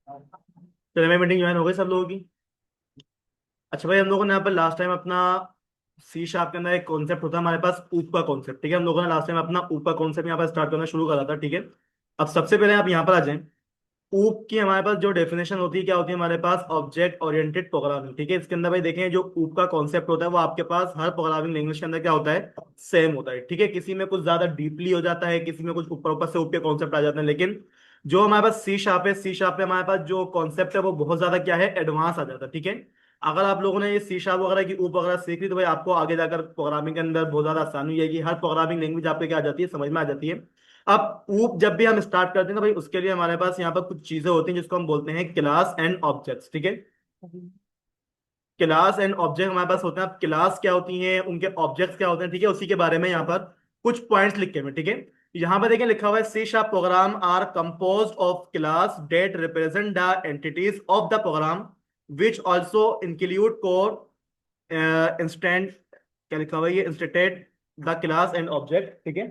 चलो, मैं meeting join हो गई सब लोगों की। अच्छा भाई, हम लोगों ने यहाँ पर लास्ट टाइम अपना सी शार्प के अंदर एक कॉन्सेप्ट होता है हमारे पास, ऊप का कॉन्सेप्ट। ठीक है, हम लोगों ने लास्ट टाइम अपना ऊप का कॉन्सेप्ट यहाँ पर स्टार्ट करना शुरू करा था। ठीक है, अब सबसे पहले आप यहाँ पर आ जाएं। ऊप की हमारे पास जो डेफिनेशन होती है, क्या होती है हमारे पास? Object oriented programming. ठीक है, इसके अंदर भाई देखें, जो ऊप का कॉन्सेप्ट होता है वो आपके पास हर प्रोग्रामिंग लैंग्वेज के अंदर क्या होता है? सेम होता है। ठीक है, किसी में कुछ ज्यादा डीपली हो जाता है, किसी में कुछ ऊपर ऊपर से ऊप के कॉन्सेप्ट आ जाते हैं, लेकिन जो हमारे पास सी शार्प है, सी शार्प पे हमारे पास जो कॉन्सेप्ट है वो बहुत ज्यादा क्या है? एडवांस आ जाता है। ठीक है, अगर आप लोगों ने ये सी शार्प वगैरह की ऊप वगैरह सीख ली तो भाई आपको आगे जाकर प्रोग्रामिंग के अंदर बहुत ज्यादा आसानी है कि हर प्रोग्रामिंग लैंग्वेज आपको क्या आ जाती है? समझ में आ जाती है। अब ऊप जब भी हम स्टार्ट करते हैं तो भाई उसके लिए हमारे पास यहाँ पर कुछ चीजें होती हैं जिसको हम बोलते हैं क्लास एंड ऑब्जेक्ट्स। ठीक है, क्लास एंड ऑब्जेक्ट हमारे पास होते हैं। अब क्लास क्या होती हैं, उनके ऑब्जेक्ट्स क्या होते हैं, ठीक है, उसी के बारे में यहाँ पर कुछ पॉइंट्स लिखे हुए हैं। ठीक है, यहाँ पर देखिए लिखा हुआ है, C sharp program are compose of class that represent the entities of the program which also include core instant, क्या लिखा हुआ है ये? Instantiated the class and object. ठीक है,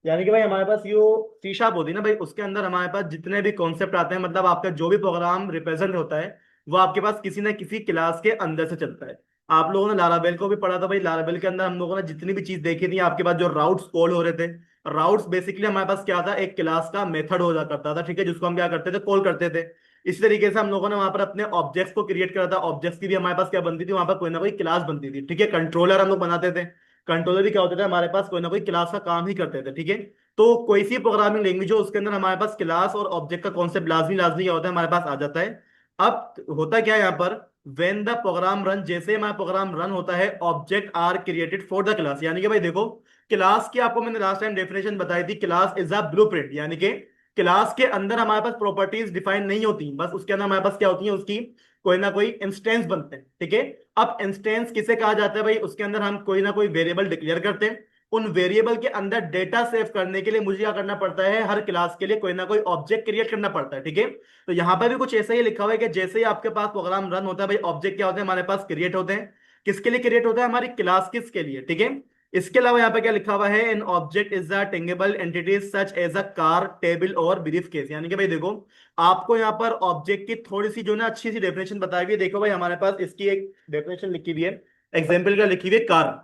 यानी कि भाई हमारे पास यो सी शार्प होती है ना भाई, उसके अंदर हमारे पास जितने भी कॉन्सेप्ट आते हैं, मतलब आपका जो भी प्रोग्राम रिप्रेजेंट होता है वो आपके पास किसी ना किसी क्लास के अंदर से चलता है। आप लोगों ने लाराबेल को भी पढ़ा था भाई, लाराबेल के अंदर हम लोगों ने जितनी भी चीज देखी थी, आपके पास जो राउट्स कॉल हो रहे थे, राउट्स बेसिकली हमारे पास क्या था? एक क्लास का मेथड हो जा करता था। ठीक है, जिसको हम क्या करते थे? कॉल करते थे। इसी तरीके से हम लोगों ने वहां पर अपने ऑब्जेक्ट्स को क्रिएट करा था। ऑब्जेक्ट्स की भी हमारे पास क्या बनती थी? वहां पर कोई ना कोई क्लास बनती थी। ठीक है, कंट्रोलर हम लोग बनाते थे। कंट्रोलर भी क्या होते थे? हमारे पास कोई ना कोई क्लास का काम ही करते थे। ठीक है, तो कोई सी प्रोग्रामिंग लैंग्वेज हो उसके अंदर हमारे पास क्लास और ऑब्जेक्ट का कॉन्सेप्ट लाजमी लाजमी क्या होता है? हमारे पास आ जाता है। अब होता क्या है यहाँ पर? वेन द प्रोग्राम रन, जैसे हमारा प्रोग्राम रन होता है, object are created for the class. यानी कि भाई देखो, क्लास की आपको मैंने लास्ट टाइम डेफिनेशन बताई थी, क्लास इज अ ब्लूप्रिंट। यानी कि क्लास के अंदर हमारे पास प्रॉपर्टीज डिफाइन नहीं होती, बस उसके अंदर हमारे पास क्या होती है? उसकी कोई ना कोई इंस्टेंस बनते हैं। ठीक है, अब इंस्टेंस किसे कहा जाता है भाई? उसके अंदर हम कोई ना कोई वेरिएबल डिक्लेयर करते हैं। उन वेरिएबल के अंदर डेटा सेव करने के लिए मुझे क्या करना पड़ता है? हर क्लास के लिए कोई ना कोई ऑब्जेक्ट क्रिएट करना पड़ता है। ठीक है, तो यहां पर भी कुछ ऐसा ही लिखा हुआ है कि जैसे ही आपके पास प्रोग्राम रन होता है भाई, ऑब्जेक्ट क्या होते हैं? हमारे पास क्रिएट होते हैं। किसके लिए क्रिएट होता है? हमारी क्लास किस के लिए? ठीक है, इसके अलावा यहाँ पे क्या लिखा हुआ है? An object is a tangible entities such as a car, table और ब्रीफ केस। यानी कि भाई देखो, आपको यहाँ पर ऑब्जेक्ट की थोड़ी सी जो ना अच्छी सी डेफिनेशन बताई हुई है। देखो भाई, हमारे पास इसकी एक डेफिनेशन लिखी हुई है, एग्जाम्पल का लिखी हुई है कार।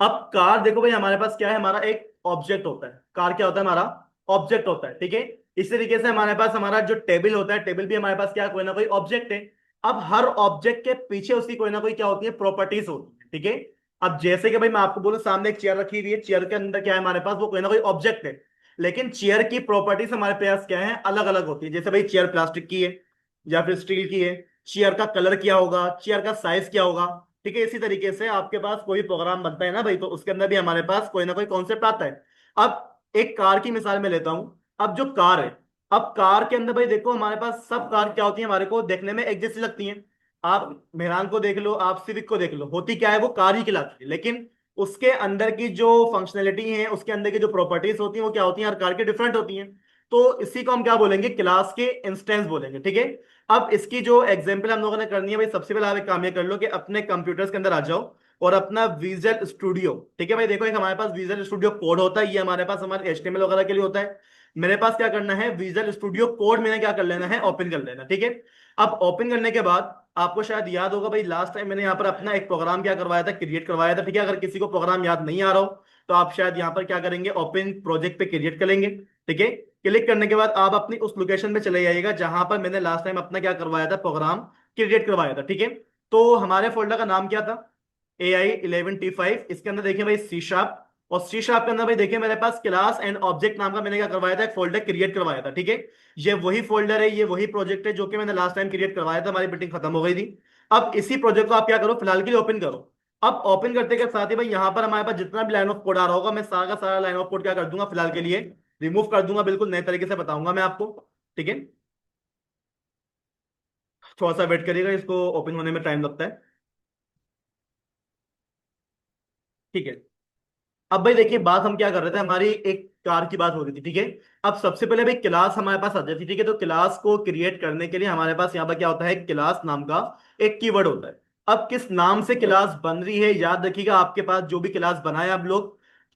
अब कार देखो भाई, हमारे पास क्या है? हमारा एक ऑब्जेक्ट होता है। कार क्या होता है? हमारा ऑब्जेक्ट होता है। ठीक है, इस तरीके से हमारे पास हमारा जो टेबल होता है, टेबल भी हमारे पास क्या है? कोई ना कोई ऑब्जेक्ट है। अब हर ऑब्जेक्ट के पीछे उसकी कोई ना कोई क्या होती है? प्रॉपर्टीज होती है। ठीक है, अब जैसे कि भाई मैं आपको बोलूं, सामने एक चेयर रखी हुई है, चेयर के अंदर क्या है हमारे पास? वो कोई ना कोई ऑब्जेक्ट है, लेकिन चेयर की प्रॉपर्टीज हमारे पास क्या है? अलग अलग होती है। जैसे भाई चेयर प्लास्टिक की है या फिर स्टील की है, चेयर का कलर क्या होगा, चेयर का साइज क्या होगा। ठीक है, इसी तरीके से आपके पास कोई प्रोग्राम बनता है ना भाई, तो उसके अंदर भी हमारे पास कोई ना कोई कॉन्सेप्ट आता है। अब एक कार की मिसाल में लेता हूं। अब जो कार है, अब कार के अंदर भाई देखो, हमारे पास सब कार क्या होती है? हमारे को देखने में एक जैसी लगती हैं। आप मेहरान को देख लो, आप सिविक को देख लो, होती क्या है? वो कार ही कहलाती है, लेकिन उसके अंदर की जो फंक्शनैलिटी है, उसके अंदर की जो प्रॉपर्टीज होती हैं, वो क्या होती हैं? हर कार की डिफरेंट होती हैं। तो इसी को हम क्या बोलेंगे? क्लास के इंस्टेंस बोलेंगे। ठीक है, अब इसकी जो एग्जांपल हम लोगों ने करनी है भाई, सबसे पहले आप एक काम ये कर लो कि अपने कंप्यूटर्स के अंदर आ जाओ और अपना विजुअल स्टूडियो। ठीक है भाई, देखो एक हमारे पास विजुअल स्टूडियो कोड होता है, ये हमारे पास हमारे एचटीएमएल वगैरह के लिए होता है। मेरे पास क्या करना है? विजुअल स्टूडियो कोड मैंने क्या कर लेना है? ओपन कर लेना। ठीक है, अब ओपन करने के बाद आपको शायद याद होगा भाई, लास्ट टाइम मैंने यहाँ पर अपना एक प्रोग्राम क्या करवाया था? क्रिएट करवाया था। ठीक है, अगर किसी को प्रोग्राम याद नहीं आ रहा हो तो आप शायद यहाँ पर क्या करेंगे? ओपन प्रोजेक्ट पे क्रिएट करेंगे। ठीक है, क्लिक करने के बाद आप अपनी उस लोकेशन में चले जाइएगा जहां पर मैंने लास्ट टाइम अपना क्या करवाया था? प्रोग्राम क्रिएट करवाया था। ठीक है, तो हमारे फोल्डर का नाम क्या था? AI11T5। इसके अंदर देखिए भाई सी शार्प, और सी शार्प के अंदर भाई देखिए मेरे पास क्लास एंड ऑब्जेक्ट नाम का मैंने क्या करवाया था? एक फोल्डर क्रिएट करवाया था। ठीक है, ये वही फोल्डर है, ये वही प्रोजेक्ट है जो कि मैंने लास्ट टाइम क्रिएट करवाया था, हमारी मीटिंग खत्म हो गई थी। अब इसी प्रोजेक्ट को आप क्या करो? फिलहाल के लिए ओपन करो। अब ओपन करते के साथ ही भाई यहाँ पर हमारे पास जितना भी लाइन ऑफ कोड आ रहा होगा, मैं सारा का सारा लाइन ऑफ कोड क्या कर दूंगा? फिलहाल के लिए रिमूव कर दूंगा, बिल्कुल नए तरीके से बताऊंगा मैं आपको। ठीक है, थोड़ा सा वेट करिएगा, इसको ओपन होने में टाइम लगता है। ठीक है, अब भाई देखिए, बात हम क्या कर रहे थे? हमारी एक कार की बात हो रही थी। ठीक है, अब सबसे पहले भाई क्लास हमारे पास आ जाती है। ठीक है, तो क्लास को क्रिएट करने के लिए हमारे पास यहाँ पर क्या होता है? क्लास नाम का एक कीवर्ड होता है। अब किस नाम से क्लास बन रही है, याद रखिएगा, आपके पास जो भी क्लास बनाए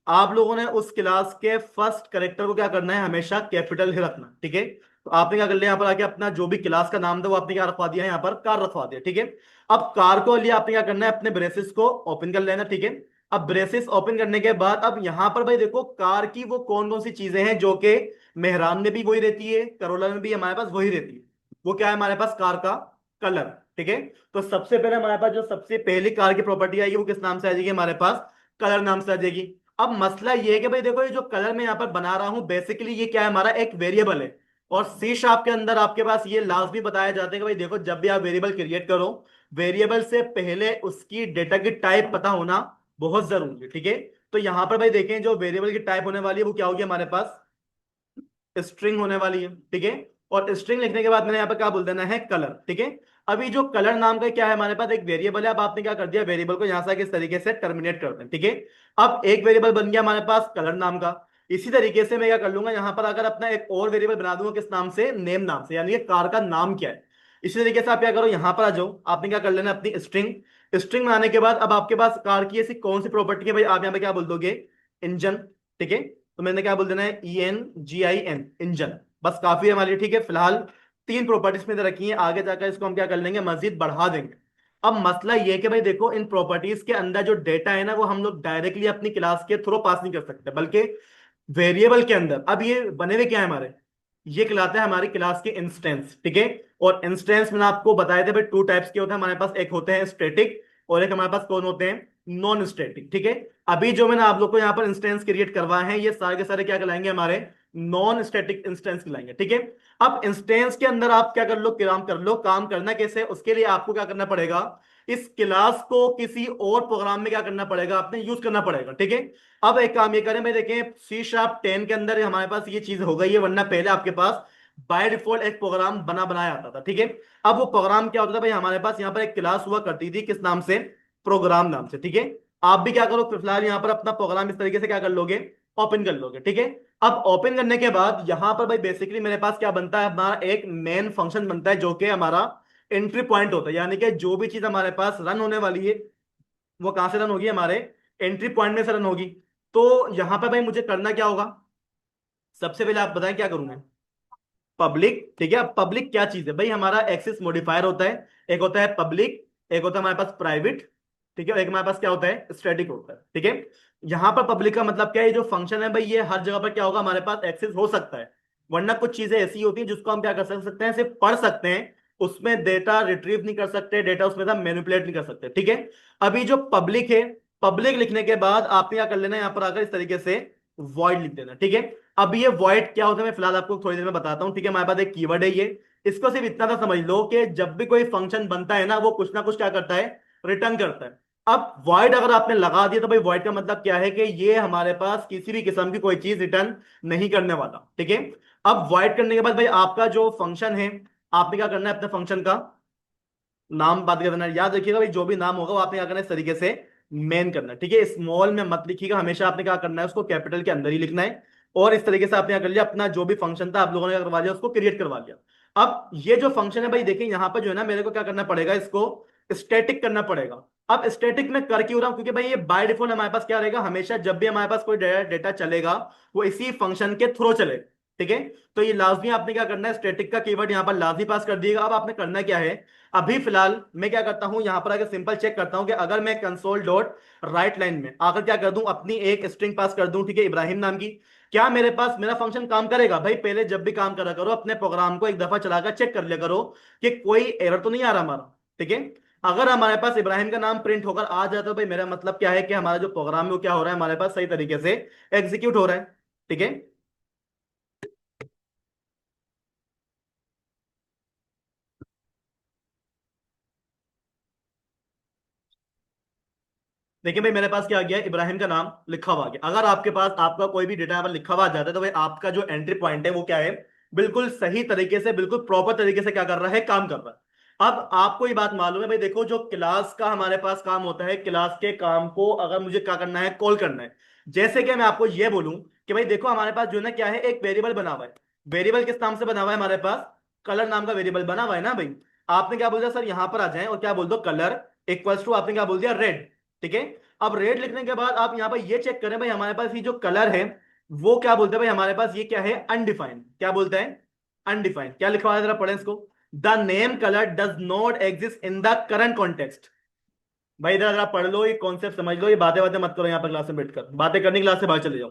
आप लोगों ने उस क्लास के फर्स्ट कैरेक्टर को क्या करना है? हमेशा कैपिटल ही रखना। ठीक है, तो आपने क्या कर लिया, यहाँ पर आके अपना जो भी क्लास का नाम था वो आपने क्या रखवा दिया, यहाँ पर कार रखवा दिया, ठीक है। अब कार को लिए आपने क्या करना है, अपने ब्रेसेस को ओपन कर लेना, ठीक है। अब ब्रेसेस ओपन करने के बाद अब यहाँ पर भाई देखो कार की वो कौन कौन सी चीजें हैं जो कि मेहरान में भी वही रहती है, करोला में भी हमारे पास वही रहती है। वो क्या है हमारे पास, कार का कलर, ठीक है। तो सबसे पहले हमारे पास जो सबसे पहली कार की प्रॉपर्टी आएगी वो किस नाम से आ जाएगी, हमारे पास कलर नाम से आ जाएगी। अब मसला ये है कि भाई देखो ये जो कलर मैं यहाँ पर बना रहा हूं बेसिकली ये क्या है, हमारा एक वेरिएबल है। और सी शार्प के अंदर आपके पास ये लाजमी बताया जाता है कि भाई देखो जब भी आप वेरिएबल क्रिएट करो, वेरिएबल से पहले उसकी डेटा की टाइप पता होना बहुत जरूरी है, ठीक है। तो यहां पर भाई देखें जो वेरिएबल की टाइप होने वाली है वो क्या होगी हमारे पास, स्ट्रिंग होने वाली है, ठीक है। और स्ट्रिंग लिखने के बाद मैंने यहाँ पे क्या बोल देना है, कलर, ठीक है। अभी जो कलर नाम का क्या है हमारे पास, एक वेरिएबल है। अब आपने क्या कर दिया, वेरिएबल को यहां से किस तरीके से टर्मिनेट कर दें, ठीक है। अब एक वेरिएबल बन गया हमारे पास कलर नाम का। इसी तरीके से मैं क्या कर लूंगा, यहां पर अगर अपना एक और वेरिएबल बना दूंगा किस नाम से, नेम नाम से, यानी कि कार का नाम क्या है। इसी तरीके से आप क्या करो, यहां पर आ जाओ, आपने क्या कर लेना अपनी स्ट्रिंग। स्ट्रिंग बनाने के बाद अब आपके पास कार की ऐसी कौन सी प्रॉपर्टी है भाई, आप यहाँ पे क्या बोल दोगे, इंजन, ठीक है। तो मैंने क्या बोल देना है, ENGIN, इंजन, बस काफी है हमारे लिए, ठीक है। फिलहाल तीन प्रॉपर्टीज में रखी है, आगे जाकर इसको हम क्या कर लेंगे, मजीद बढ़ा देंगे। अब मसला ये है कि भाई देखो इन प्रॉपर्टीज के अंदर जो डेटा है ना वो हम लोग डायरेक्टली अपनी क्लास के थ्रू पास नहीं कर सकते, बल्कि वेरिएबल के अंदर। अब ये बने हुए क्या है हमारे, ये कहलाता है हमारी क्लास के इंस्टेंस, ठीक है। और इंस्टेंस मैंने आपको बताया था भाई टू टाइप्स के होते हैं हमारे पास, एक होते हैं स्टैटिक और एक हमारे पास कौन होते हैं, नॉन स्टैटिक, ठीक है। अभी जो मैंने आप लोग को यहाँ पर इंस्टेंस क्रिएट करवाए हैं ये सारे के सारे क्या कहलाएंगे, हमारे नॉन स्टैटिक इंस्टेंस कहलाएंगे, ठीक है। अब इंस्टेंस के अंदर आप क्या कर लो, काम कर लो, काम करना कैसे है? उसके लिए आपको क्या करना पड़ेगा, इस क्लास को किसी और प्रोग्राम में क्या करना पड़ेगा, आपने यूज करना पड़ेगा, ठीक है। अब एक काम ये करें भाई, देखें C#10 के अंदर हमारे पास ये चीज हो गई है, वरना पहले आपके पास बाय डिफॉल्ट एक प्रोग्राम बना बनाया आता था, ठीक है। अब वो प्रोग्राम क्या होता था भाई, हमारे पास यहाँ पर एक क्लास हुआ करती थी किस नाम से, प्रोग्राम नाम से, ठीक है। आप भी क्या करो फिलहाल यहाँ पर अपना प्रोग्राम इस तरीके से क्या कर लोगे, ओपन कर लोगे, ठीक है। अब ओपन करने के बाद यहां पर भाई बेसिकली मेरे पास क्या बनता है, हमारा एक मेन फंक्शन बनता है जो कि हमारा एंट्री पॉइंट होता है, यानी कि जो भी चीज हमारे पास रन होने वाली है वो कहां से रन होगी, हमारे एंट्री पॉइंट में से रन होगी। तो यहां पर भाई मुझे करना क्या होगा, सबसे पहले आप बताएं क्या करूं मैं, पब्लिक, ठीक है। अब पब्लिक क्या चीज है भाई, हमारा एक्सेस मॉडिफायर होता है, एक होता है पब्लिक, एक होता है हमारे पास प्राइवेट, ठीक है, और एक हमारे पास क्या होता है, स्टैटिक होता है, ठीक है। यहां पर पब्लिक का मतलब क्या है, ये जो फंक्शन है भाई ये हर जगह पर क्या होगा, हमारे पास एक्सेस हो सकता है। वरना कुछ चीजें ऐसी होती हैं जिसको हम क्या कर सकते हैं, सिर्फ पढ़ सकते हैं, उसमें डेटा रिट्रीव नहीं कर सकते, डेटा उसमें से मैनिपुलेट नहीं कर सकते, ठीक है। अभी जो पब्लिक है, पब्लिक लिखने के बाद आपने क्या कर लेना है, यहाँ पर आकर इस तरीके से वॉइड लिख देना, ठीक है। अब ये वॉइड क्या होता है मैं फिलहाल आपको थोड़ी देर में बताता हूं, ठीक है। हमारे पास एक कीवर्ड है ये, इसको सिर्फ इतना सा समझ लो कि जब भी कोई फंक्शन बनता है ना वो कुछ ना कुछ क्या करता है, रिटर्न करता है। अब वॉइड अगर आपने लगा दिया तो भाई वॉइड का मतलब क्या है कि ये हमारे पास किसी भी किस्म की कोई चीज रिटर्न नहीं करने वाला, ठीक है। अब वॉइड करने के बाद भाई आपका जो फंक्शन है, आपने क्या करना है, अपने फंक्शन का नाम बात कर देना, याद रखिएगा भाई जो भी नाम होगा वो आपने क्या करना है इस तरीके से मेन करना है, ठीक है। स्मॉल में मत लिखिएगा, हमेशा आपने क्या करना है उसको कैपिटल के अंदर ही लिखना है। और इस तरीके से आपने क्या कर लिया, अपना जो भी फंक्शन था आप लोगों ने क्या करवा लिया, उसको क्रिएट करवा लिया। अब ये जो फंक्शन है भाई देखें यहाँ पर जो है ना, मेरे को क्या करना पड़ेगा, इसको स्टैटिक करना पड़ेगा। अब स्टैटिक में कर क्यों रहा हूं, क्योंकि भाई ये बाय डिफॉल्ट हमारे पास क्या रहेगा, हमेशा जब भी हमारे पास कोई डेटा चलेगा वो इसी फंक्शन के थ्रू चलेगा, ठीक है। तो ये लाजमी आपने क्या करना है, स्टैटिक का कीवर्ड यहाँ पर लाजमी पास कर दिएगा। अब आपने करना क्या है, अभी फिलहाल मैं क्या करता हूं, यहां पर आकर सिंपल चेक करता हूं कि अगर मैं कंसोल डॉट राइट लाइन में आकर क्या कर दूं, अपनी एक स्ट्रिंग पास कर दूं, ठीक है, इब्राहिम नाम की, क्या मेरे पास मेरा फंक्शन काम करेगा भाई। पहले जब भी काम करा करो अपने प्रोग्राम को एक दफा चलाकर चेक कर लिया करो कि कोई एरर तो नहीं आ रहा हमारा, ठीक है। अगर हमारे पास इब्राहिम का नाम प्रिंट होकर आ जाता है भाई मेरा मतलब क्या है कि हमारा जो प्रोग्राम है वो क्या हो रहा है, हमारे पास सही तरीके से एग्जीक्यूट हो रहा है, ठीक है। देखिए भाई मेरे पास क्या आ गया, इब्राहिम का नाम लिखा हुआ आ गया। अगर आपके पास आपका कोई भी डेटा यहाँ पर लिखा हुआ आ जाता है तो भाई आपका जो एंट्री पॉइंट है वो क्या है, बिल्कुल सही तरीके से, बिल्कुल प्रॉपर तरीके से क्या कर रहा है, काम कर रहा है। अब आपको ये बात मालूम है भाई, देखो जो क्लास का हमारे पास काम होता है, क्लास के काम को अगर मुझे क्या करना है, कॉल करना है। जैसे कि मैं आपको ये बोलूं कि भाई देखो हमारे पास जो है ना क्या है, एक वेरिएबल बना हुआ है। वेरिएबल किस नाम से बना हुआ है, हमारे पास कलर नाम का वेरिएबल बना हुआ है ना भाई। आपने क्या बोल दिया सर, यहां पर आ जाए और क्या बोल दो, कलर इक्वल्स टू, आपने क्या बोल दिया, रेड, ठीक है। अब रेड लिखने के बाद आप यहां पर ये चेक करें भाई, हमारे पास ये जो कलर है वो क्या बोलते हैं भाई, हमारे पास ये क्या है, अनडिफाइंड, क्या बोलते हैं, अनडिफाइंड। क्या लिखा हुआ है जरा पढ़ें इसको। The name colour does not exist in the current context. भाई इधर जरा पढ़ लो, ये कॉन्सेप्ट समझ लो, ये बातें बातें मत करो यहाँ पर क्लास में बैठकर, बातें करनी क्लास से बाहर चले जाओ।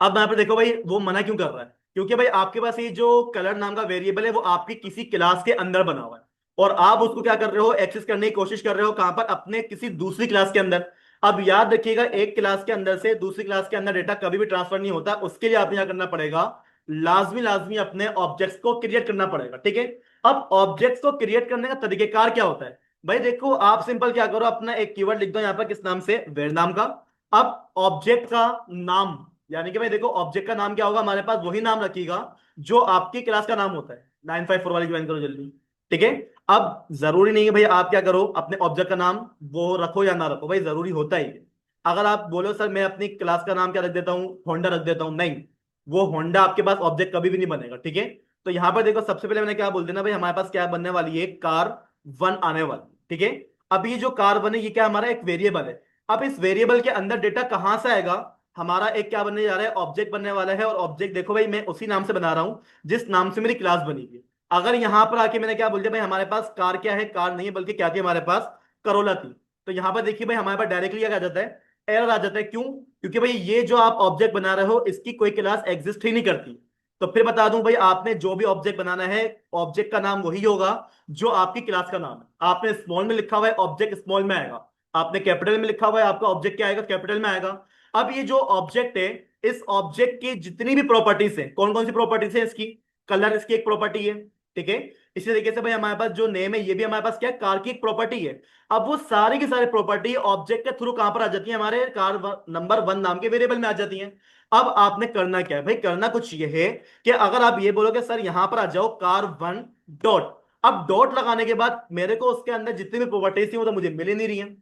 अब यहाँ पे देखो भाई वो मना क्यों कर रहा है, क्योंकि भाई आपके पास ये जो कलर नाम का वेरिएबल है वो आपकी किसी क्लास के अंदर बना हुआ है, और आप उसको क्या कर रहे हो, एक्सेस करने की कोशिश कर रहे हो कहां पर, अपने किसी दूसरी क्लास के अंदर। अब याद रखिएगा, एक क्लास के अंदर से दूसरी क्लास के अंदर डेटा कभी भी ट्रांसफर नहीं होता, उसके लिए आपने क्या करना पड़ेगा, लाजमी लाजमी अपने ऑब्जेक्ट्स को क्रिएट करना पड़ेगा, ठीक है। अब ऑब्जेक्ट्स को क्रिएट करने का तरीकेकार क्या होता है, भाई देखो आप सिंपल क्या करो, अपना एक कीवर्ड लिख दो यहाँ पर, किस नाम से, वेर नाम का। अब ऑब्जेक्ट का नाम, यानी कि भाई देखो ऑब्जेक्ट का नाम क्या होगा हमारे पास, वही नाम रखिएगा जो आपकी क्लास का नाम होता है। 954 वाली ज्वाइन करो जल्दी, ठीक है। अब जरूरी नहीं है भाई आप क्या करो, अपने ऑब्जेक्ट का नाम वो रखो या ना रखो, भाई जरूरी होता ही है। अगर आप बोलो सर मैं अपनी क्लास का नाम क्या रख देता हूँ, होंडा रख देता हूँ, नहीं, वो होंडा आपके पास ऑब्जेक्ट कभी भी नहीं बनेगा, ठीक है। तो यहाँ पर देखो सबसे पहले मैंने क्या बोल देना भाई, हमारे पास क्या बनने वाली है, कार वन आने वाली, ठीक है। अब ये जो कार वन है ये क्या हमारा एक वेरिएबल है। अब इस वेरिएबल के अंदर डेटा कहां से आएगा, हमारा एक क्या बनने जा रहा है, ऑब्जेक्ट बनने वाला है। और ऑब्जेक्ट देखो भाई मैं उसी नाम से बना रहा हूं जिस नाम से मेरी क्लास बनी थी। अगर यहां पर आके मैंने क्या बोल दिया भाई, हमारे पास कार क्या है, कार नहीं है बल्कि क्या थी हमारे पास, करोला थी, तो यहां पर देखिए भाई हमारे पास डायरेक्टली क्या आ जाता है, एरर आ जाता है। क्यों, क्योंकि भाई ये जो आप ऑब्जेक्ट बना रहे हो इसकी कोई क्लास एग्जिस्ट ही नहीं करती। तो फिर बता दूं भाई, आपने जो भी ऑब्जेक्ट बनाना है, ऑब्जेक्ट का नाम वही होगा जो आपकी क्लास का नाम है। आपने स्मॉल में लिखा हुआ है, ऑब्जेक्ट स्मॉल में आएगा। आपने कैपिटल में लिखा हुआ है, आपका ऑब्जेक्ट क्या आएगा, कैपिटल में आएगा। अब ये जो ऑब्जेक्ट है, इस ऑब्जेक्ट की जितनी भी प्रॉपर्टीज है, कौन कौन सी प्रॉपर्टीज है इसकी, कलर इसकी एक प्रॉपर्टी है, ठीक है। इसी तरीके से भाई हमारे पास जो नेम है ये भी हमारे पास क्या है, कार की एक प्रॉपर्टी है। अब वो सारी की सारी प्रॉपर्टी ऑब्जेक्ट के थ्रू कहां पर आ जाती है, हमारे कार नंबर वन नाम के वेरिएबल में आ जाती है। अब आपने करना क्या है भाई, करना कुछ ये है कि अगर आप ये बोलोगे सर यहां पर आ जाओ कार वन डॉट, अब डॉट लगाने के बाद मेरे को उसके अंदर जितनी भी प्रॉपर्टीज थी वो तो मुझे मिल ही नहीं रही है,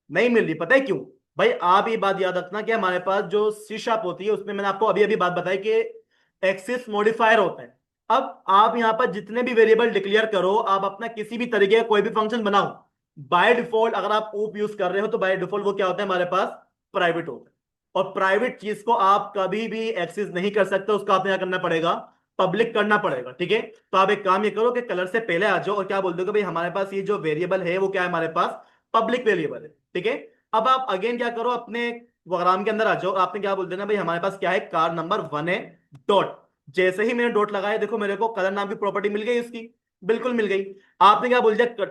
नहीं मिल रही। पता है क्यों भाई, आप ये बात याद रखना कि हमारे पास जो सी शार्प होती है उसमें मैंने आपको अभी अभी बात बताई कि एक्सिस मॉडिफायर होता है। अब आप यहां पर जितने भी वेरिएबल डिक्लेयर करो, आप अपना किसी भी तरीके का कोई भी फंक्शन बनाओ, बाय डिफॉल्ट अगर आप ऊप यूज कर रहे हो तो बाय डिफॉल्ट वो क्या होता है हमारे पास, प्राइवेट होता है। और प्राइवेट चीज को आप कभी भी एक्सेस नहीं कर सकते, उसका आपने क्या करना पड़ेगा, पब्लिक करना पड़ेगा, ठीक है। तो आप एक काम ये करो कि कलर से पहले आ जाओ और क्या बोल दोगे भाई, हमारे पास ये जो वेरिएबल है वो क्या है, हमारे पास पब्लिक वेरिएबल है, ठीक है। अब आप अगेन क्या करो, अपने प्रोग्राम के अंदर आ जाओ, आपने क्या बोल देना भाई, हमारे पास क्या है, कार नंबर वन है डॉट। जैसे ही मैंने डॉट लगाया देखो मेरे को कलर नाम की प्रॉपर्टी मिल गई उसकी, बिल्कुल मिल गई। आपने क्या बोल दिया,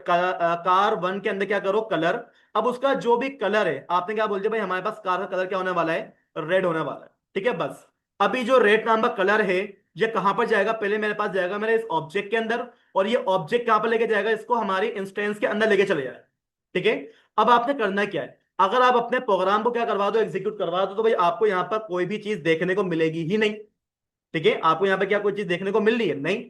कार वन के अंदर क्या करो, कलर। अब उसका जो भी कलर है आपने क्या बोल दिया भाई, हमारे पास कार का कलर क्या होने वाला है, रेड होने वाला है, ठीक है। बस अभी जो रेड नाम का कलर है ये कहां पर जाएगा, पहले मेरे पास जाएगा मेरे इस ऑब्जेक्ट के अंदर, और ये ऑब्जेक्ट कहां पर लेके जाएगा, इसको हमारी इंस्टेंस के अंदर लेके चले जाएगा, ठीक है। अब आपने करना क्या है, अगर आप अपने प्रोग्राम को क्या करवा दो, एग्जीक्यूट करवा दो, तो भाई आपको यहां पर कोई भी चीज देखने को मिलेगी ही नहीं, ठीक है। आपको यहां पे क्या कोई चीज देखने को मिल रही है, नहीं,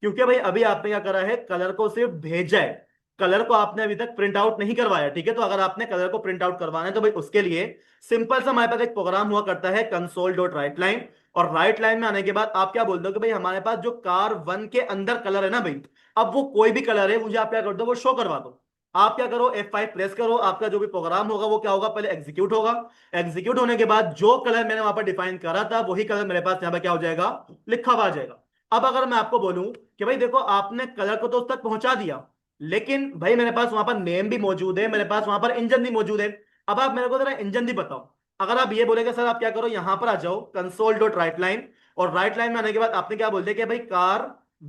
क्योंकि भाई अभी आपने क्या करा है, कलर को सिर्फ भेजा है, कलर को आपने अभी तक प्रिंट आउट नहीं करवाया, ठीक है। तो अगर आपने कलर को प्रिंट आउट करवाना है तो भाई उसके लिए सिंपल सा हमारे पास एक प्रोग्राम हुआ करता है, कंसोल डॉट राइट लाइन। और राइट लाइन में आने के बाद आप क्या बोल दो कि भाई हमारे पास जो कार वन के अंदर कलर है ना भाई, अब वो कोई भी कलर है मुझे आप क्या कर दो, वो शो करवा दो। आप क्या करो, F5 प्रेस करो, आपका जो भी प्रोग्राम होगा वो क्या होगा, पहले एग्जीक्यूट होगा। एग्जीक्यूट होने के बाद जो कलर मैंने वहां पर डिफाइन करा था वही कलर मेरे पास यहाँ पे क्या हो जाएगा, लिखा हुआ आ जाएगा। अब अगर मैं आपको बोलूं कि भाई देखो आपने कलर को तो उस तक पहुंचा दिया, लेकिन भाई मेरे पास वहां पर नेम भी मौजूद है, मेरे पास वहां पर इंजन भी मौजूद है। अब आप मेरे को जरा इंजन भी बताओ। अगर आप ये बोलेगे सर आप क्या करो, यहां पर आ जाओ कंसोल डॉट राइट लाइन, और राइट लाइन में आने के बाद आपने क्या बोल दिया कि भाई कार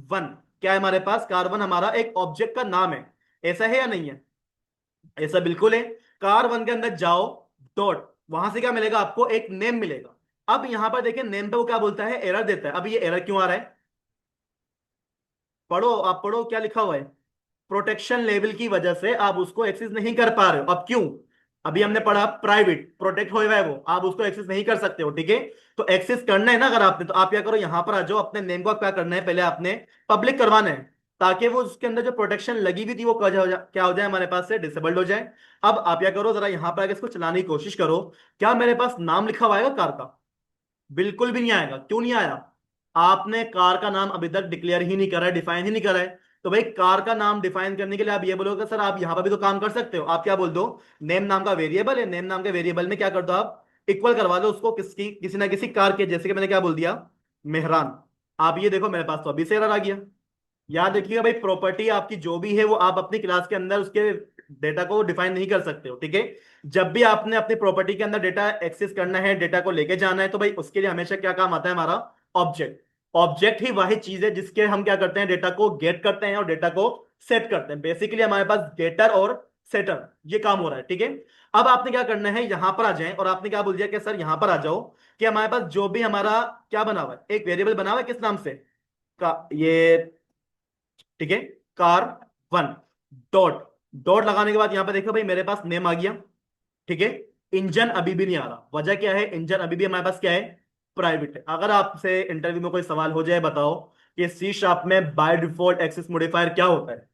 वन क्या है, हमारे पास कार वन हमारा एक ऑब्जेक्ट का नाम है, ऐसा है या नहीं है, ऐसा बिल्कुल है। कार वन के अंदर जाओ डॉट, वहां से क्या मिलेगा आपको, एक नेम मिलेगा। अब यहां पर देखिए नेम पे वो क्या बोलता है, एरर देता है। अब ये एरर क्यों आ रहा है, पढ़ो आप पढ़ो क्या लिखा हुआ है, प्रोटेक्शन लेवल की वजह से आप उसको एक्सेस नहीं कर पा रहे हो। अब क्यों, अभी हमने पढ़ा प्राइवेट प्रोटेक्ट हुआ है वो, आप उसको एक्सेस नहीं कर सकते हो, ठीक है। तो एक्सेस करना है ना अगर आपने, तो आप क्या करो, यहां पर आ जाओ, अपने नेम को क्या करना है, पहले आपने पब्लिक करवाना है, ताकि वो उसके अंदर जो प्रोटेक्शन लगी हुई थी वो क्या हो जाए हमारे पास से डिसेबल्ड हो जाए। अब आप क्या करो, जरा यहां पर आके इसको चलाने की कोशिश करो, क्या मेरे पास नाम लिखा हुआ है कार का, बिल्कुल भी नहीं आएगा। क्यों नहीं आया, आपने कार का नाम अभी तक डिक्लेयर ही नहीं करा है, डिफाइन ही नहीं करा है। तो भाई कार का नाम डिफाइन करने के लिए आप ये बोलोगे सर आप यहां पर भी तो काम कर सकते हो, आप क्या बोल दो, नेम नाम का वेरिएबल है, नेम नाम के वेरिएबल में क्या कर दो आप, इक्वल करवा दो उसको किसी ना किसी कार के, जैसे कि मैंने क्या बोल दिया, मेहरान, आप ये देखो मेरे पास तो अभी से एरर आ गया। याद रखिएगा भाई, प्रॉपर्टी आपकी जो भी है वो आप अपनी क्लास के अंदर उसके डेटा को डिफाइन नहीं कर सकते हो, ठीक है। जब भी आपने अपनी प्रॉपर्टी के अंदर डेटा एक्सेस करना है, डेटा को लेके जाना है, तो भाई उसके लिए हमेशा क्या काम आता है हमारा, ऑब्जेक्ट। ऑब्जेक्ट ही वही चीज है जिसके हम क्या करते हैं, डेटा को गेट करते हैं और डेटा को सेट करते हैं। बेसिकली हमारे पास गेटर और सेटर ये काम हो रहा है, ठीक है। अब आपने क्या करना है, यहां पर आ जाए और आपने क्या बोल दिया कि सर यहां पर आ जाओ कि हमारे पास जो भी हमारा क्या बना हुआ है, एक वेरिएबल बना हुआ है, किस नाम से, का ये, ठीक है, कार वन डॉट। डॉट लगाने के बाद यहां पे देखो भाई मेरे पास नेम आ गया, ठीक है। इंजन अभी भी नहीं आ रहा, वजह क्या है, इंजन अभी भी हमारे पास क्या है, प्राइवेट है। अगर आपसे इंटरव्यू में कोई सवाल हो जाए, बताओ कि सी शार्प में बाय डिफॉल्ट एक्सेस मॉडिफायर क्या होता है,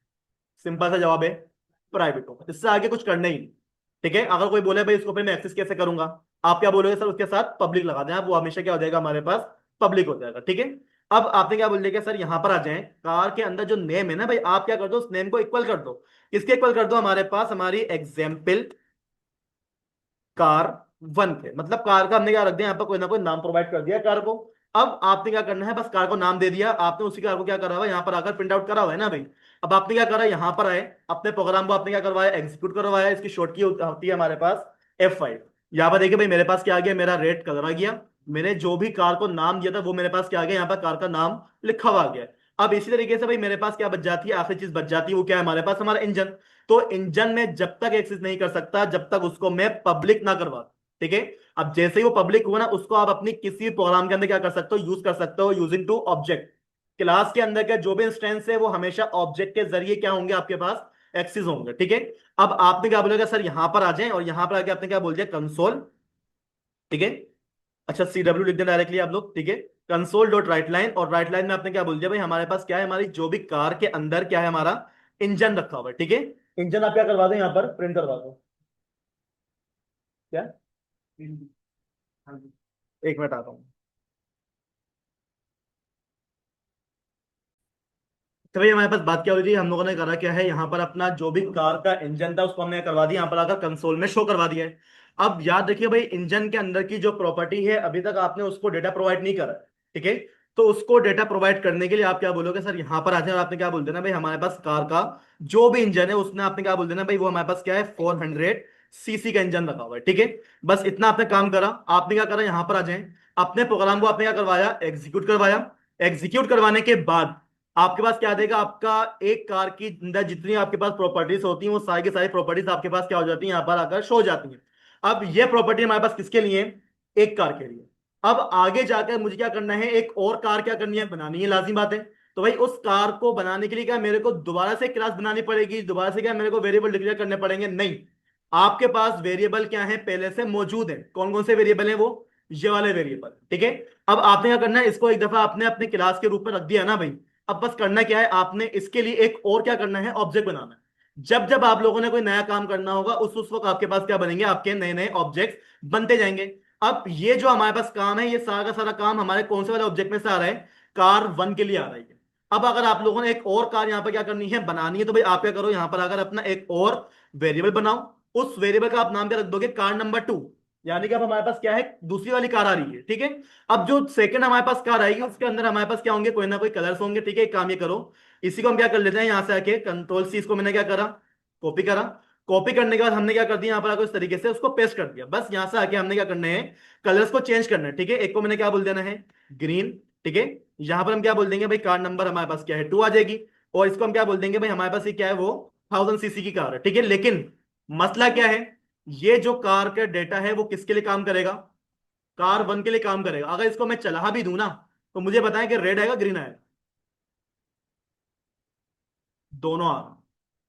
सिंपल सा जवाब है, प्राइवेट होगा। इससे आगे कुछ करना ही नहीं, ठीक है। अगर कोई बोले भाई इसको फिर मैं एक्सेस कैसे करूंगा, आप क्या बोलोगे, सर उसके साथ पब्लिक लगा दें आप, वो हमेशा क्या हो जाएगा हमारे पास, पब्लिक हो जाएगा, ठीक है। अब आपने क्या बोल दिया कि सर यहां पर आ जाएं, कार के अंदर जो नेम है ना भाई, आप क्या कर दो, उस नेम को इक्वल कर दो। किसके इक्वल कर दो, हमारे पास हमारी एग्जाम्पल कार वन थे, मतलब कार का हमने क्या रख दिया यहाँ पर, कोई ना कोई नाम प्रोवाइड कर दिया कार को। अब आपने क्या करना है, बस कार को नाम दे दिया आपने, उसी कार को क्या करा हुआ है यहाँ पर आकर प्रिंट आउट करा हुआ है ना भाई। अब आपने क्या करा, यहाँ पर आए, अपने प्रोग्राम को आपने क्या करवाया, एग्जीक्यूट करवाया। इसकी शॉर्ट की होती है हमारे पास F5। यहाँ पर देखिए भाई मेरे पास क्या आ गया, मेरा रेड कलर आ गया। मैंने जो भी कार को नाम दिया था वो मेरे पास क्या आ गया, यहाँ पर कार का नाम लिखा हुआ आ गया। अब इसी तरीके से भाई मेरे पास क्या बच जाती है, आखिरी चीज बच जाती है, वो क्या है हमारे पास, हमारा इंजन। तो इंजन में जब तक एक्सेस नहीं कर सकता जब तक उसको मैं पब्लिक ना करवा, ठीक है। अब जैसे ही वो पब्लिक हुआ ना, उसको आप अपनी किसी भी प्रोग्राम के अंदर क्या कर सकते हो, यूज कर सकते हो, यूजिंग टू ऑब्जेक्ट। क्लास के अंदर का जो भी इंस्टेंस है वो हमेशा ऑब्जेक्ट के जरिए क्या होंगे आपके पास, एक्सेस होंगे, ठीक है। अब आपने क्या बोलेगा, सर यहां पर आ जाएं और यहां पर आके आपने क्या बोल दिया, कंसोल, ठीक है। अच्छा CW लिख दिया डायरेक्टली आप लोग, ठीक है। कंसोल डॉट राइट लाइन, और राइट लाइन में आपने क्या बोल दिया भाई, हमारे पास क्या है, हमारी जो भी कार के अंदर क्या है, हमारा इंजन रखा हुआ है, ठीक है। इंजन आप क्या करवा दो, यहाँ पर प्रिंट करवा दो, क्या, हाँ जी। एक मिनट आता हूँ। तो भाई हमारे पास बात क्या हो रही थी, हम लोगों ने करा क्या है, यहाँ पर अपना जो भी कार का इंजन था उसको हमने करवा दिया, यहाँ पर आकर कंसोल में शो करवा दिया है। अब याद रखिए भाई, इंजन के अंदर की जो प्रॉपर्टी है अभी तक आपने उसको डेटा प्रोवाइड नहीं करा है, ठीक है। तो उसको डेटा प्रोवाइड करने के लिए आप क्या बोलोगे, सर यहाँ पर आ जाए और आपने क्या बोल देना भाई, हमारे पास कार का जो भी इंजन है उसने आपने क्या बोल देना भाई, वो हमारे पास क्या है, 400 cc का इंजन लगा हुआ है, ठीक है। बस इतना आपने काम करा। आपने क्या करा, यहाँ पर आ जाए, अपने प्रोग्राम को आपने क्या करवाया, एग्जीक्यूट करवाया। एग्जीक्यूट करवाने के बाद आपके पास क्या देगा, आपका एक कार की अंदर जितनी आपके पास प्रॉपर्टीज होती हैं वो सारी की सारी प्रॉपर्टीज आपके पास क्या हो जाती हैं, यहाँ पर आकर शो हो जाती हैं। अब ये प्रॉपर्टी हमारे पास किसके लिए है, एक कार के लिए। अब आगे जाकर मुझे क्या करना है, एक और कार क्या करनी है, बनानी है, लाजिम बात है। तो भाई उस कार को बनाने के लिए क्या मेरे को दोबारा से क्लास बनानी पड़ेगी, दोबारा से क्या मेरे को वेरिएबल डिक्लेयर करने पड़ेंगे, नहीं। आपके पास वेरिएबल क्या है, पहले से मौजूद है। कौन कौन से वेरिएबल है वो, ये वाले वेरिएबल, ठीक है। अब आपने क्या करना है, इसको एक दफा आपने अपने क्लास के रूप में रख दिया ना भाई। अब बस करना क्या है, आपने इसके लिए एक और क्या करना है, ऑब्जेक्ट बनाना है। जब जब आप लोगों ने कोई नया काम करना होगा उस वक्त आपके पास क्या बनेंगे, आपके नए नए ऑब्जेक्ट बनते जाएंगे। अब ये जो हमारे पास काम है, ये सारा का सारा काम हमारे कौन से वाले ऑब्जेक्ट में से आ रहा है, कार वन के लिए आ रहा है। अब अगर आप लोगों ने एक और कार यहाँ पर क्या करनी है, बनानी है, तो भाई आप क्या करो, यहाँ पर अगर अपना एक और वेरिएबल बनाओ। उस वेरिएबल का आप नाम क्या रख दोगे, कार नंबर 2। यानी कि अब हमारे पास क्या है, दूसरी वाली कार आ रही है, ठीक है। अब जो सेकंड हमारे पास कार आएगी उसके अंदर हमारे पास क्या होंगे, कोई ना कोई कलर्स होंगे, ठीक है। एक काम ये करो, इसी को हम क्या कर लेते हैं, यहां से आके कंट्रोल C, इसको मैंने क्या करा, कॉपी करा। कॉपी करने के बाद हमने क्या कर दिया, यहाँ पर आकर इस तरीके से उसको पेस्ट कर दिया। बस यहां से आके हमने क्या करना है, कलर्स को चेंज करना है, ठीक है। एक को मैंने क्या बोल देना है, ग्रीन, ठीक है। यहां पर हम क्या बोल देंगे भाई, कार नंबर हमारे पास क्या है, 2 आ जाएगी। और इसको हम क्या बोल देंगे भाई, हमारे पास ये क्या है, वो 1000 cc की कार है, ठीक है। लेकिन मसला क्या है, ये जो कार का डेटा है वो किसके लिए काम करेगा, कार वन के लिए काम करेगा। अगर इसको मैं चला भी दूं ना, तो मुझे बताएं कि रेड आएगा ग्रीन आएगा, दोनों आ गए।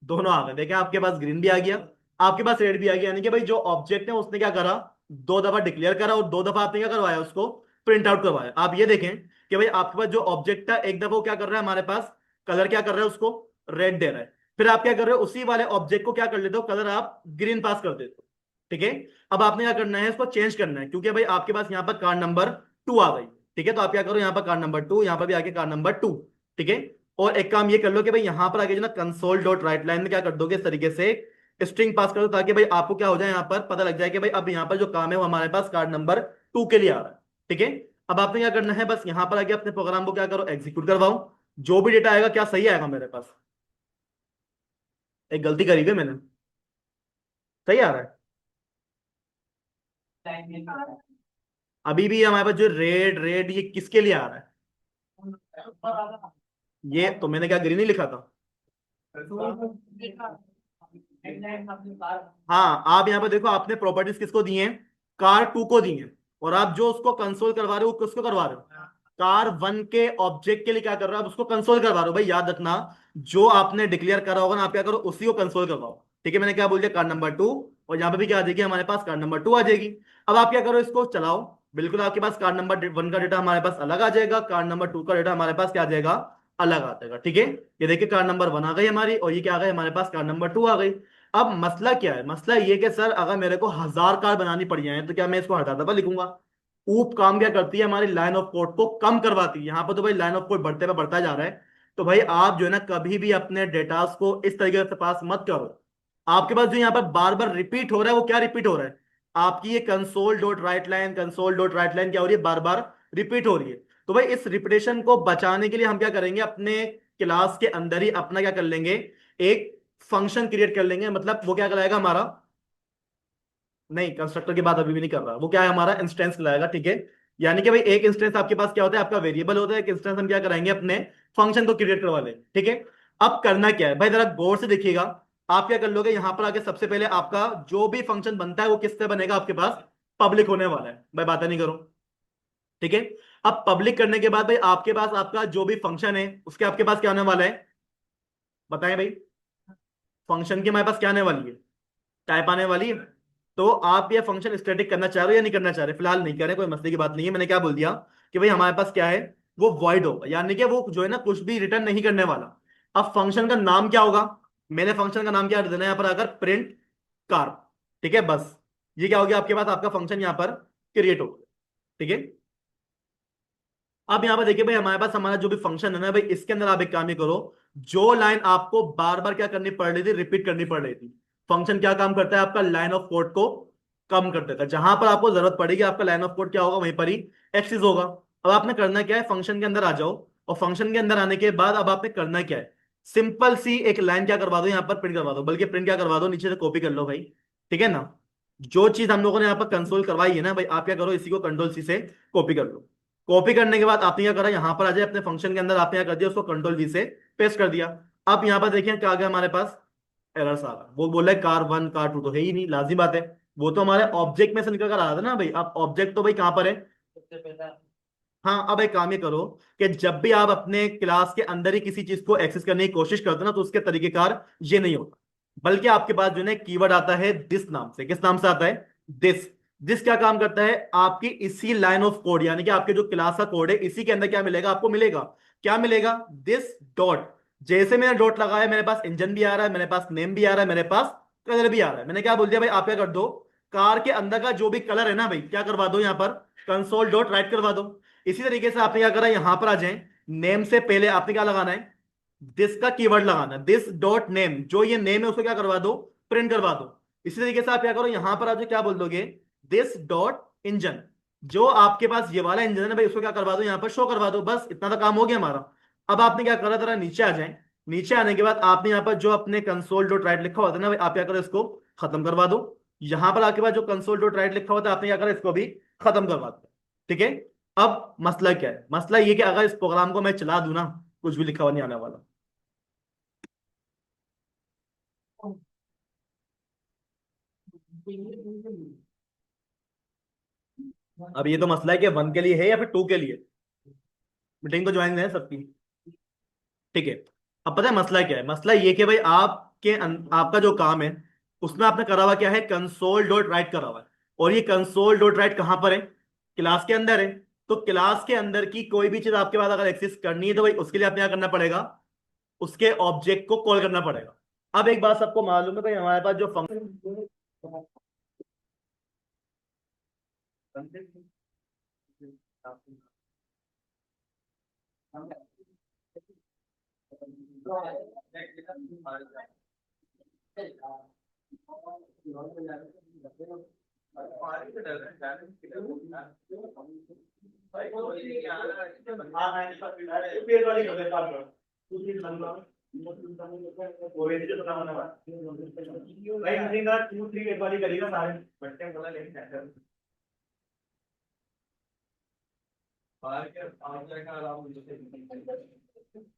दोनों आ गए, देखें आपके पास ग्रीन भी आ गया, आपके पास रेड भी आ गया। यानी कि भाई जो ऑब्जेक्ट है उसने क्या करा, 2 दफा डिक्लेयर करा और 2 दफा आपने क्या करवाया, उसको प्रिंट आउट करवाया। आप ये देखें कि भाई आपके पास जो ऑब्जेक्ट था, एक दफा वो क्या कर रहा है, हमारे पास कलर क्या कर रहा है, उसको रेड दे रहा है। फिर आप क्या कर रहे हो, उसी वाले ऑब्जेक्ट को क्या कर लेते हो, कलर आप ग्रीन पास कर देते हो, ठीक है। अब आपने क्या करना है, इसको चेंज करना है, क्योंकि भाई आपके पास यहाँ पर कार नंबर 2 आ गई, ठीक है। तो आप क्या करो, यहाँ पर कार नंबर 2, यहाँ पर भी आके कार नंबर 2, ठीक है। और एक काम ये कर लो कि भाई यहां पर आगे जो ना कंसोल डॉट राइट लाइन में क्या कर दोगे, इस तरीके से स्ट्रिंग पास कर दो, ताकि भाई आपको क्या हो जाए, यहाँ पर पता लग जाए कि भाई अब यहाँ पर जो काम है वो हमारे पास कार्ड नंबर 2 के लिए आ रहा है, ठीक है। अब आपने क्या करना है, बस यहां पर आके अपने प्रोग्राम को क्या करो, एग्जीक्यूट करवाओ। जो भी डेटा आएगा क्या सही आएगा मेरे पास? एक गलती करी है मैंने, सही आ रहा है। अभी भी हमारे पास जो रेड रेड ये किसके लिए आ रहा है? ये तो मैंने क्या ग्रीन ही लिखा था? हाँ, आप यहाँ पे देखो, आपने प्रॉपर्टीज किसको दी हैं? कार टू को दी हैं। और आप जो उसको कंसोल करवा रहे हो वो किसको करवा रहे हो? कार वन के ऑब्जेक्ट के लिए क्या कर रहे हो, आप उसको कंसोल करवा रहे हो। भाई याद रखना, जो आपने डिक्लेयर करा होगा ना, आप क्या करो, उसी को कंसोल करवाओ। ठीक है, मैंने क्या बोल दिया, कार नंबर टू। और यहाँ पे भी क्या आ जाएगी हमारे पास, कार नंबर टू आ जाएगी। अब आप क्या करो, इसको चलाओ। बिल्कुल आपके पास कार नंबर वन का डेटा हमारे पास अलग आ जाएगा, कार नंबर टू का डेटा हमारे पास क्या आ जाएगा, अलग आ जाएगा। ठीक है, ये देखिए कार नंबर वन आ गई हमारी, और ये क्या आ गई हमारे पास, कार नंबर टू आ गई। अब मसला क्या है, मसला ये कि सर अगर मेरे को 1000 कार बनानी पड़ जाए तो क्या मैं इसको 1000 दफा लिखूंगा? ऊप काम क्या करती है, हमारी लाइन ऑफ कोड को कम करवाती है। यहाँ पर तो भाई लाइन ऑफ कोड बढ़ते पे बढ़ता जा रहा है। तो भाई आप जो है ना, कभी भी अपने डेटास को इस तरीके से पास मत करो। आपके पास जो यहाँ पर बार बार रिपीट हो रहा है, वो क्या रिपीट हो रहा है? आपकी ये console dot right line, console dot right line क्या हो रही है, बार बार रिपीट हो रही है। तो भाई इस रिपीटेशन को बचाने के लिए हम क्या करेंगे, अपने क्लास के अंदर ही अपना क्या कर लेंगे, एक फंक्शन क्रिएट कर लेंगे। मतलब वो क्या कहलाएगा हमारा, नहीं कंस्ट्रक्टर की बात अभी भी नहीं कर रहा, वो क्या है हमारा, इंस्टेंस लाएगा। ठीक है, यानी कि भाई एक इंस्टेंस आपके पास क्या होता है, आपका वेरिएबल होता है। एक इंस्टेंस हम क्या कराएंगे, अपने फंक्शन को क्रिएट करवा लें। ठीक है, अब करना क्या है भाई, जरा गौर से देखिएगा। आप क्या कर लोगे, यहां पर आके सबसे पहले आपका जो भी फंक्शन बनता है वो किससे बनेगा, आपके पास पब्लिक होने वाला है। भाई बात नहीं करो। ठीक है, अब पब्लिक करने के बाद भाई आपके पास आपका जो भी फंक्शन है उसके आपके पास क्या होने वाला है, बताएं भाई। फंक्शन की हमारे पास क्या आने वाली है, टाइप आने वाली है। तो आप ये फंक्शन स्टैटिक करना चाह रहे हो या नहीं करना चाह रहे? फिलहाल नहीं करें, कोई मसले की बात नहीं है। मैंने क्या बोल दिया कि भाई हमारे पास क्या है, वो वॉइड होगा, यानी कि वो जो है ना कुछ भी रिटर्न नहीं करने वाला। अब फंक्शन का नाम क्या होगा, मैंने फंक्शन का नाम क्या देना है यहाँ पर, अगर प्रिंट कार। ठीक है, बस ये क्या हो गया आपके पास, आपका फंक्शन यहाँ पर क्रिएट हो गया। ठीक है, अब यहाँ पर देखिए भाई, हमारे पास हमारा जो भी फंक्शन है ना भाई, इसके अंदर आप एक काम ही करो। जो लाइन आपको बार बार क्या करनी पड़ रही थी, रिपीट करनी पड़ रही थी, फंक्शन क्या काम करता है, आपका लाइन ऑफ कोड को कम कर देता है। जहां पर आपको जरूरत पड़ेगी आपका लाइन ऑफ कोड क्या होगा, वहीं पर ही एक्सिस होगा। अब आपने करना क्या है, फंक्शन के अंदर आ जाओ। और फंक्शन के अंदर आने के बाद अब आपने करना क्या है, सिंपल सी एक लाइन क्या करवा दो, यहाँ पर प्रिंट करवा दो। बल्कि प्रिंट क्या करवा दो, नीचे से कॉपी कर लो भाई। ठीक है ना, जो चीज हम लोगों ने यहाँ पर कंसोल करवाई है ना भाई, आप क्या करो, इसी को कंट्रोल सी से कॉपी कर लो। कॉपी करने के बाद आपने क्या करा, यहां पर आ जाए अपने फंक्शन के अंदर, आपने क्या कर दिया, उसको कंट्रोल वी से पेस्ट कर दिया। अब यहां पर देखिए क्या आ गया हमारे पास, एरर्स आ गया। वो बोल रहा है कार वन कार टू, तो है ही नहीं, लाजिम बात है। वो तो हमारे ऑब्जेक्ट में से निकल कर आ रहा था ना भाई। अब ऑब्जेक्ट तो भाई कहां पर है? हाँ, अब एक काम ये करो कि जब भी आप अपने क्लास के अंदर ही किसी चीज को एक्सेस करने की कोशिश करते हो ना, तो उसके तरीकेकार ये नहीं होता। बल्कि आपके पास जो है कीवर्ड आता है दिस नाम से। किस नाम से आता है? दिस। दिस क्या काम करता है, आपकी इसी लाइन ऑफ कोड, यानी कि आपके जो क्लास का कोड है इसी के अंदर क्या मिलेगा आपको, मिलेगा क्या मिलेगा, दिस डॉट। जैसे मैंने डॉट लगाया, मेरे पास इंजन भी आ रहा है, मेरे पास नेम भी आ रहा है, मेरे पास कलर भी आ रहा है। मैंने क्या बोल दिया भाई, आप क्या कर दो, कार के अंदर का जो भी कलर है ना भाई, क्या करवा दो यहाँ पर, कंसोल डॉट राइट करवा दो। इसी तरीके से आपने क्या करा, यहां पर आ जाए, नेम से पहले आपने क्या लगाना है, दिस का कीवर्ड लगाना है, दिस डॉट नेम। जो ये नेम है उसको क्या करवा दो, प्रिंट करवा दो। इसी तरीके से आप क्या करो, यहां पर आ जाओ, क्या बोल दोगे, दिस डॉट इंजन। जो आपके पास ये वाला इंजन है ना भाई, उसको क्या करवा दो, यहां पर शो करवा दो। बस इतना तो काम हो गया हमारा। अब आपने क्या करा, जरा नीचे आ जाए। नीचे आने के बाद आपने यहाँ पर जो अपने कंसोल डॉट राइट लिखा हुआ था ना भाई, आप क्या करो, इसको खत्म करवा दो। यहां पर आपके पास जो कंसोल डॉट राइट लिखा हुआ था, आपने क्या करा, इसको भी खत्म करवा दो। ठीक है, अब मसला क्या है, मसला ये कि अगर इस प्रोग्राम को मैं चला दूं ना, कुछ भी लिखा हुआ नहीं आने वाला। अब ये तो मसला है कि वन के लिए है या फिर टू के लिए। मीटिंग तो ज्वाइन है सबकी। ठीक है, अब पता है मसला क्या है, मसला ये कि भाई आपका जो काम है उसमें आपने करा हुआ क्या है, कंसोल डॉट राइट करा हुआ है। और ये कंसोल डॉट राइट कहां पर है, क्लास के अंदर है। तो क्लास के अंदर की कोई भी चीज आपके पास अगर एक्सेस करनी है तो भाई उसके लिए आपने क्या करना पड़ेगा, उसके ऑब्जेक्ट को कॉल करना पड़ेगा। अब एक बात सबको मालूम है भाई, हमारे पास जो फंक्शन,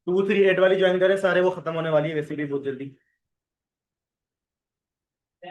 टू थ्री एट वाली ज्वाइन करें सारे, वो खत्म होने वाली है वैसे भी बहुत जल्दी।